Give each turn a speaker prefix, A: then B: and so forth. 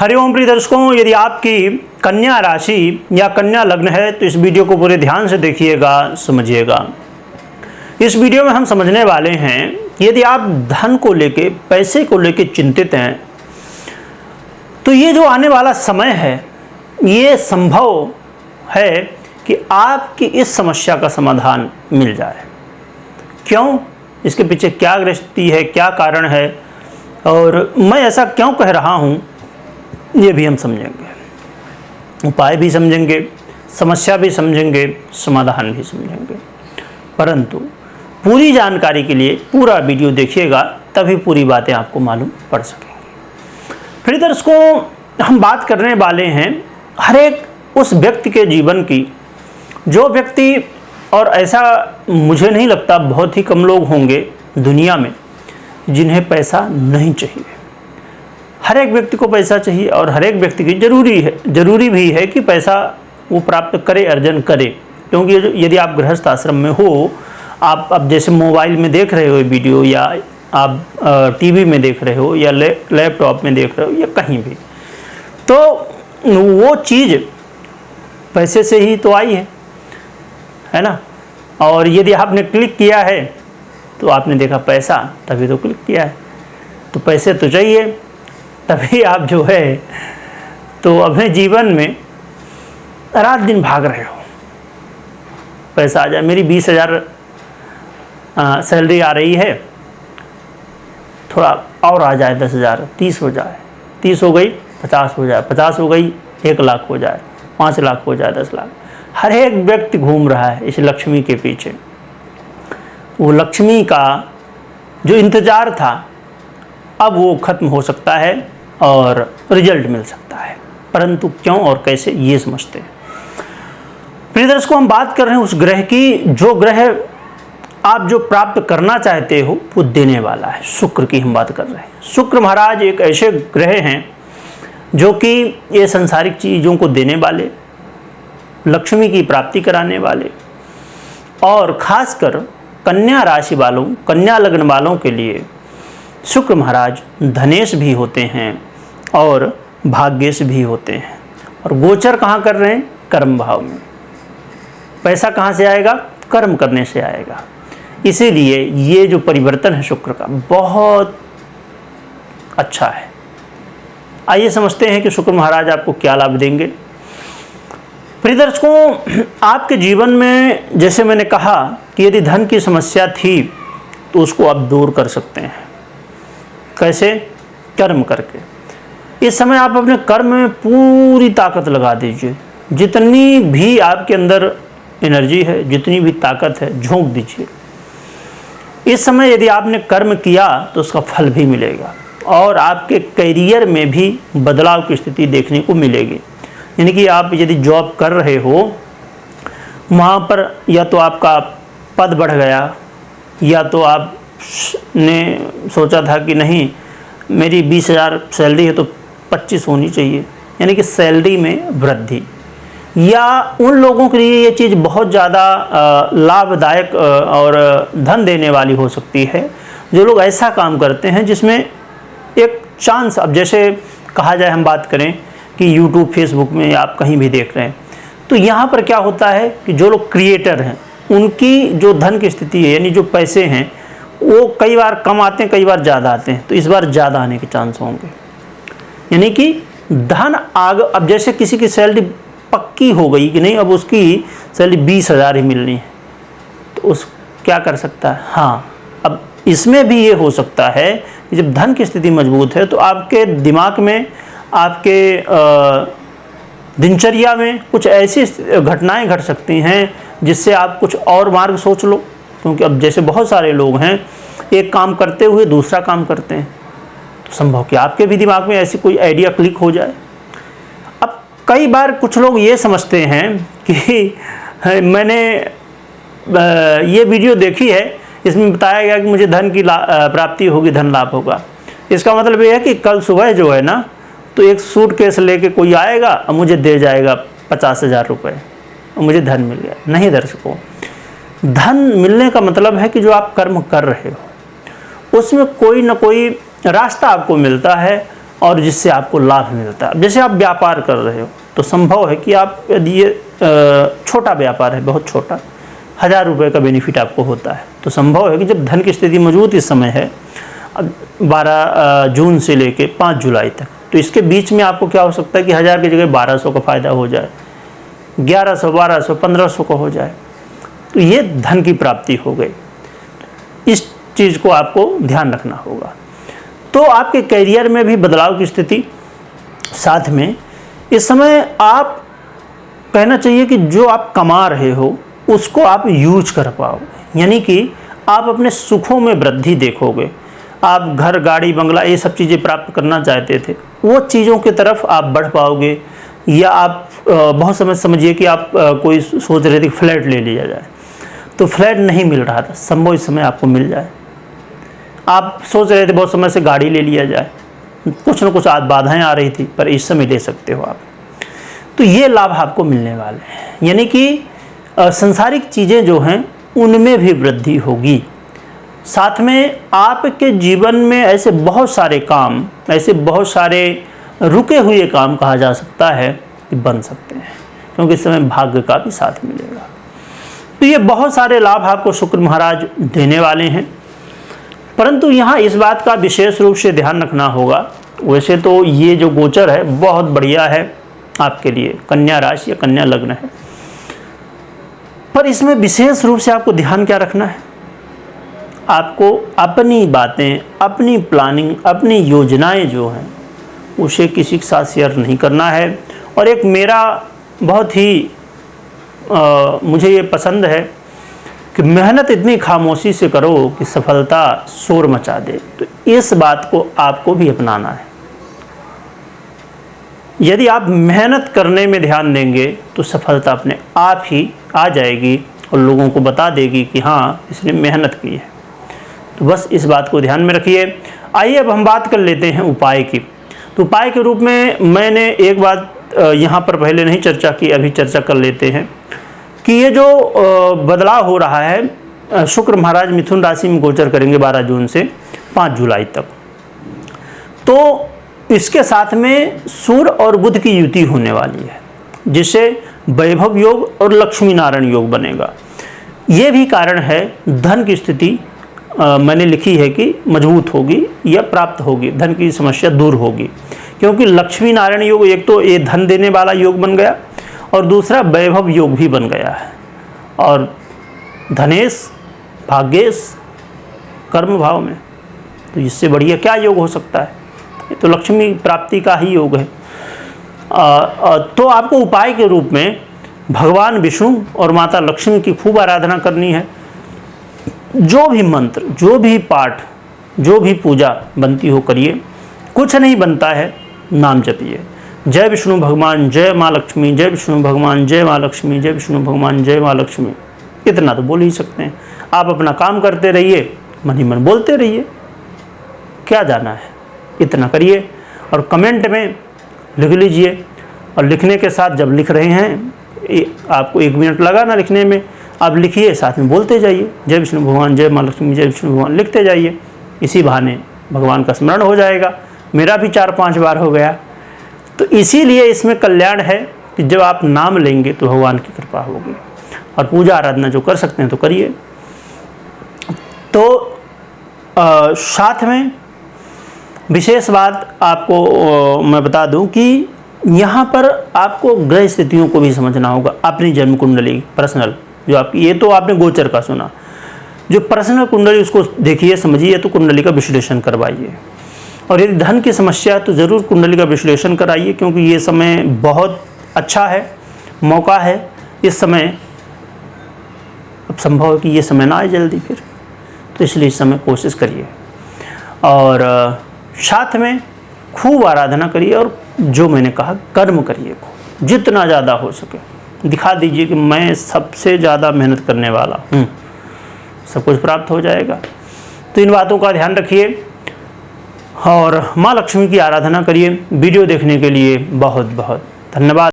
A: हरिओम प्रिय दर्शकों, यदि आपकी कन्या राशि या कन्या लग्न है तो इस वीडियो को पूरे ध्यान से देखिएगा, समझिएगा। इस वीडियो में हम समझने वाले हैं कि यदि आप धन को लेके, पैसे को लेके चिंतित हैं तो ये जो आने वाला समय है ये संभव है कि आपकी इस समस्या का समाधान मिल जाए। क्यों? इसके पीछे क्या गृहस्थी है, क्या कारण है और मैं ऐसा क्यों कह रहा हूँ, ये भी हम समझेंगे। उपाय भी समझेंगे, समस्या भी समझेंगे, समाधान भी समझेंगे। परंतु पूरी जानकारी के लिए पूरा वीडियो देखिएगा, तभी पूरी बातें आपको मालूम पड़ सकेंगी। फिर दर्शकों, हम बात करने वाले हैं हर एक उस व्यक्ति के जीवन की, जो व्यक्ति, और ऐसा मुझे नहीं लगता बहुत ही कम लोग होंगे दुनिया में जिन्हें पैसा नहीं चाहिए। हर एक व्यक्ति को पैसा चाहिए और हर एक व्यक्ति की जरूरी भी है कि पैसा वो प्राप्त करे, अर्जन करे। क्योंकि यदि आप गृहस्थ आश्रम में हो, आप अब जैसे मोबाइल में देख रहे हो वीडियो, या आप टीवी में देख रहे हो, या लैपटॉप में देख रहे हो, या कहीं भी, तो वो चीज़ पैसे से ही तो आई है ना। और यदि आपने क्लिक किया है तो आपने देखा पैसा, तभी तो क्लिक किया है। तो पैसे तो चाहिए, तभी आप जो है तो अपने जीवन में रात दिन भाग रहे हो। पैसा आ जाए, मेरी 20,000 सैलरी आ रही है, थोड़ा और आ जाए 10,000, 30 हो जाए, 30 हो गई 50 हो जाए, 50 हो गई 1 लाख हो जाए, 5 लाख हो जाए, 10 लाख। हर एक व्यक्ति घूम रहा है इस लक्ष्मी के पीछे। वो लक्ष्मी का जो इंतज़ार था अब वो खत्म हो सकता है और रिजल्ट मिल सकता है। परंतु क्यों और कैसे, ये समझते हैं। प्रिय दर्शकों, हम बात कर रहे हैं उस ग्रह की, जो ग्रह आप जो प्राप्त करना चाहते हो वो देने वाला है। शुक्र की हम बात कर रहे हैं। शुक्र महाराज एक ऐसे ग्रह हैं जो कि ये संसारिक चीज़ों को देने वाले, लक्ष्मी की प्राप्ति कराने वाले, और खासकर कन्या राशि वालों, कन्या लग्न वालों के लिए शुक्र महाराज धनेश भी होते हैं और भाग्येश भी होते हैं। और गोचर कहाँ कर रहे हैं? कर्म भाव में। पैसा कहाँ से आएगा? कर्म करने से आएगा। इसीलिए ये जो परिवर्तन है शुक्र का, बहुत अच्छा है। आइए समझते हैं कि शुक्र महाराज आपको क्या लाभ देंगे। प्रिय दर्शकों, आपके जीवन में जैसे मैंने कहा कि यदि धन की समस्या थी तो उसको आप दूर कर सकते हैं। कैसे? कर्म करके। इस समय आप अपने कर्म में पूरी ताकत लगा दीजिए। जितनी भी आपके अंदर एनर्जी है, जितनी भी ताकत है, झोंक दीजिए। इस समय यदि आपने कर्म किया तो उसका फल भी मिलेगा और आपके करियर में भी बदलाव की स्थिति देखने को मिलेगी। यानी कि आप यदि जॉब कर रहे हो, वहाँ पर या तो आपका पद बढ़ गया, या तो आपने सोचा था कि नहीं मेरी 20,000 सैलरी है तो 25 होनी चाहिए, यानी कि सैलरी में वृद्धि। या उन लोगों के लिए ये चीज़ बहुत ज़्यादा लाभदायक और धन देने वाली हो सकती है, जो लोग ऐसा काम करते हैं जिसमें एक चांस, अब जैसे कहा जाए, हम बात करें कि यूट्यूब, फेसबुक में आप कहीं भी देख रहे हैं, तो यहाँ पर क्या होता है कि जो लोग क्रिएटर हैं उनकी जो धन की स्थिति है, यानी जो पैसे हैं, वो कई बार कम आते हैं, कई बार ज़्यादा आते हैं। तो इस बार ज़्यादा आने के चांस होंगे, यानी कि धन अब जैसे किसी की सैलरी पक्की हो गई कि नहीं, अब उसकी सैलरी 20,000 ही मिलनी है, तो उस क्या कर सकता है? हाँ, अब इसमें भी ये हो सकता है कि जब धन की स्थिति मजबूत है तो आपके दिमाग में, आपके दिनचर्या में कुछ ऐसी घटनाएं घट सकती हैं जिससे आप कुछ और मार्ग सोच लो। क्योंकि अब जैसे बहुत सारे लोग हैं, एक काम करते हुए दूसरा काम करते हैं, तो संभव कि आपके भी दिमाग में ऐसी कोई आइडिया क्लिक हो जाए। अब कई बार कुछ लोग ये समझते हैं कि मैंने ये वीडियो देखी है, इसमें बताया गया कि मुझे धन की प्राप्ति होगी, धन लाभ होगा। इसका मतलब ये है कि कल सुबह जो है ना, तो एक सूटकेस लेके कोई आएगा और मुझे दे जाएगा 50,000 रुपये और मुझे धन मिल गया। नहीं दर्शकों, धन मिलने का मतलब है कि जो आप कर्म कर रहे हो उसमें कोई ना कोई रास्ता आपको मिलता है और जिससे आपको लाभ मिलता है। जैसे आप व्यापार कर रहे हो तो संभव है कि आप यदि ये छोटा व्यापार है, बहुत छोटा, 1000 रुपये का बेनिफिट आपको होता है, तो संभव है कि जब धन की स्थिति मजबूत इस समय है 12 जून से लेके 5 जुलाई तक, तो इसके बीच में आपको क्या हो सकता है कि 1000 की जगह 1200 का फ़ायदा हो जाए, 1100, 1200, 1500 का हो जाए, तो ये धन की प्राप्ति हो गई। इस चीज़ को आपको ध्यान रखना होगा। तो आपके करियर में भी बदलाव की स्थिति, साथ में इस समय आप कहना चाहिए कि जो आप कमा रहे हो उसको आप यूज कर पाओगे, यानी कि आप अपने सुखों में वृद्धि देखोगे। आप घर, गाड़ी, बंगला ये सब चीज़ें प्राप्त करना चाहते थे, वो चीज़ों की तरफ आप बढ़ पाओगे। या आप बहुत समय समझिए कि आप कोई सोच रहे थे कि फ्लैट ले लिया जाए, तो फ्लैट नहीं मिल रहा था, संभव इस समय आपको मिल जाए। आप सोच रहे थे बहुत समय से गाड़ी ले लिया जाए, कुछ न कुछ बाधाएं आ रही थी, पर इस समय ले सकते हो आप। तो ये लाभ आपको मिलने वाले हैं, यानी कि संसारिक चीज़ें जो हैं उनमें भी वृद्धि होगी। साथ में आपके जीवन में ऐसे बहुत सारे काम, ऐसे बहुत सारे रुके हुए काम कहा जा सकता है कि बन सकते हैं, क्योंकि इस समय भाग्य का भी साथ मिलेगा। तो ये बहुत सारे लाभ आपको शुक्र महाराज देने वाले हैं, परंतु यहाँ इस बात का विशेष रूप से ध्यान रखना होगा। वैसे तो ये जो गोचर है बहुत बढ़िया है आपके लिए, कन्या राशि या कन्या लग्न है, पर इसमें विशेष रूप से आपको ध्यान क्या रखना है, आपको अपनी बातें, अपनी प्लानिंग, अपनी योजनाएं जो हैं उसे किसी के साथ शेयर नहीं करना है। और एक मेरा बहुत ही मुझे ये पसंद है कि मेहनत इतनी खामोशी से करो कि सफलता शोर मचा दे। तो इस बात को आपको भी अपनाना है। यदि आप मेहनत करने में ध्यान देंगे तो सफलता अपने आप ही आ जाएगी और लोगों को बता देगी कि हाँ, इसने मेहनत की है। तो बस इस बात को ध्यान में रखिए। आइए अब हम बात कर लेते हैं उपाय की। तो उपाय के रूप में मैंने एक बात यहाँ पर पहले नहीं चर्चा की, अभी चर्चा कर लेते हैं कि ये जो बदलाव हो रहा है, शुक्र महाराज मिथुन राशि में गोचर करेंगे 12 जून से 5 जुलाई तक। तो इसके साथ में सूर्य और बुध की युति होने वाली है, जिससे वैभव योग और लक्ष्मी नारायण योग बनेगा। ये भी कारण है धन की स्थिति मैंने लिखी है कि मजबूत होगी या प्राप्त होगी, धन की समस्या दूर होगी, क्योंकि लक्ष्मी नारायण योग एक तो ये धन देने वाला योग बन गया और दूसरा वैभव योग भी बन गया है। और धनेश भाग्येश कर्म भाव में, तो इससे बढ़िया क्या योग हो सकता है। ये तो लक्ष्मी प्राप्ति का ही योग है। तो आपको उपाय के रूप में भगवान विष्णु और माता लक्ष्मी की खूब आराधना करनी है। जो भी मंत्र, जो भी पाठ, जो भी पूजा बनती हो करिए। कुछ नहीं बनता है, नाम जपिए, जय विष्णु भगवान, जय माँ लक्ष्मी, जय विष्णु भगवान, जय माँ लक्ष्मी, जय विष्णु भगवान, जय माँ लक्ष्मी। इतना तो बोल ही सकते हैं। आप अपना काम करते रहिए, मन ही मन बोलते रहिए, क्या जाना है, इतना करिए। और कमेंट में लिख लीजिए, और लिखने के साथ जब लिख रहे हैं, आपको 1 मिनट लगा ना लिखने में, आप लिखिए, साथ में बोलते जाइए, जय विष्णु भगवान, जय माँ लक्ष्मी, जय विष्णु भगवान, लिखते जाइए। इसी बहाने भगवान का स्मरण हो जाएगा। मेरा भी 4-5 बार हो गया। तो इसीलिए इसमें कल्याण है कि जब आप नाम लेंगे तो भगवान की कृपा होगी। और पूजा आराधना जो कर सकते हैं तो करिए। तो साथ में विशेष बात आपको मैं बता दूं कि यहाँ पर आपको ग्रह स्थितियों को भी समझना होगा। अपनी जन्म कुंडली पर्सनल, जो आपकी, ये तो आपने गोचर का सुना, जो पर्सनल कुंडली उसको देखिए, समझिए, तो कुंडली का विश्लेषण करवाइए। और यदि धन की समस्या है तो ज़रूर कुंडली का विश्लेषण कराइए, क्योंकि ये समय बहुत अच्छा है, मौका है। इस समय अब संभव है कि ये समय ना आए जल्दी फिर, तो इसलिए इस समय कोशिश करिए। और साथ में खूब आराधना करिए, और जो मैंने कहा कर्म करिए, जितना ज़्यादा हो सके दिखा दीजिए कि मैं सबसे ज़्यादा मेहनत करने वाला हूँ, सब कुछ प्राप्त हो जाएगा। तो इन बातों का ध्यान रखिए और माँ लक्ष्मी की आराधना करिए। वीडियो देखने के लिए बहुत बहुत धन्यवाद।